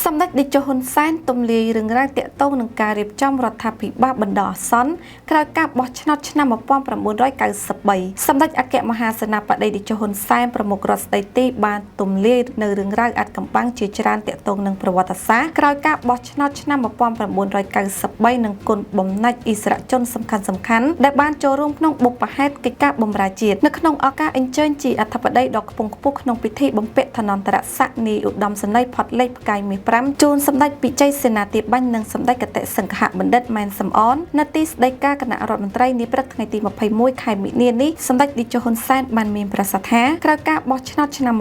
សម្ដេចតេជោហ៊ុនសែនទំលាយរឿងរ៉ាវទាក់ទងនឹងការរៀបចំរដ្ឋាភិបាលបណ្ដោះអាសន្នក្រោយការបោះឆ្នោតឆ្នាំ1993សម្ដេចអគ្គមហាសេនាបតីតេជោហ៊ុនសែនប្រមុខរដ្ឋស្ដីទីបានទំលាយនៅរឿងរ៉ាវអាថ៌កំបាំងជាច្រើនទាក់ទងនឹងប្រវត្តិសាស្ត្រក្រោយការបោះឆ្នោតឆ្នាំ1993និងគុណបំណាច់អិសរាជជនសំខាន់ៗដែលបានចូលរួមក្នុងបុព្វហេតុកិច្ចការបម្រើជាតិនៅក្នុងឱកាសអញ្ជើញជាអធិបតីដ៏ខ្ពង់ខ្ពស់ក្នុងពិធីបំពាក់ឋានន្តរស័ក្តិនាយឧត្តមសេនីយ៍ផាត់លេខផ្កាយមាស5ជួនសម្ដេចពិជ័យសេនាធិបាញ់និងសម្ដេចគតិសង្ឃបណ្ឌិតម៉ែនសំអននៅទីស្តីការគណៈរដ្ឋមន្ត្រីនាព្រឹកថ្ងៃទី21ខែមិនិនានេះសម្ដេចតេជោហ៊ុនសែនបានមានប្រសាសន៍ថាក្រោយការបោះឆ្នោតឆ្នាំ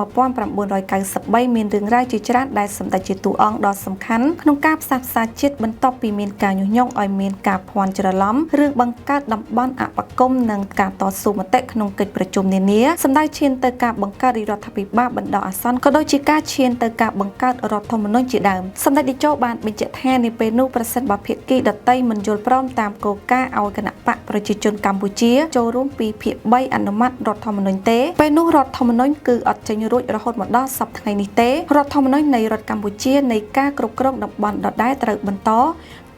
1993មានរឿងរ៉ាវជាច្រើនដែលសម្ដេចជាតួអង្គដ៏សំខាន់ក្នុងការផ្សះផ្សាជាតិបន្ទាប់ពីមានការញុះញង់ឲ្យមានការភ័ន្តច្រឡំរឿងបង្កើតតំបន់អបគមនិងការតស៊ូមតិក្នុងកិច្ចប្រជុំនានាសម្ដេចឈានទៅការបង្កើតរដ្ឋាភិបាលបណ្ដោះអាសន្នក៏ដូចជាការឈានទៅការបង្កើតរដ្ឋធម្មនុញ្ញជាដើមសម្ដេចតេជោបានបញ្ជាក់ថានាពេលនោះប្រសិនបើភាគីដទៃមិនយល់ព្រមតាមគោលការណ៍ឲ្យគណៈបកប្រជាជនកម្ពុជាចូលរួមពីភាគ3អនុម័តរដ្ឋធម្មនុញ្ញទេពេលនោះរដ្ឋធម្មនុញ្ញគឺអត់ចេញរួចរហូតមកដល់សប្តាហ៍ថ្ងៃនេះទេរដ្ឋធម្មនុញ្ញនៃរដ្ឋកម្ពុជានៃការគ្រប់គ្រងតំបន់ដដែលត្រូវបន្ត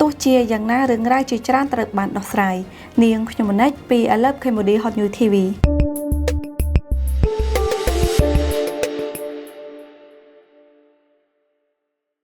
ទោះជាយ៉ាងណារឿងរ៉ាវជាច្រើនត្រូវបានដោះស្រាយនាងខ្ញុំមនិចពី I Love Cambodia Hot News TV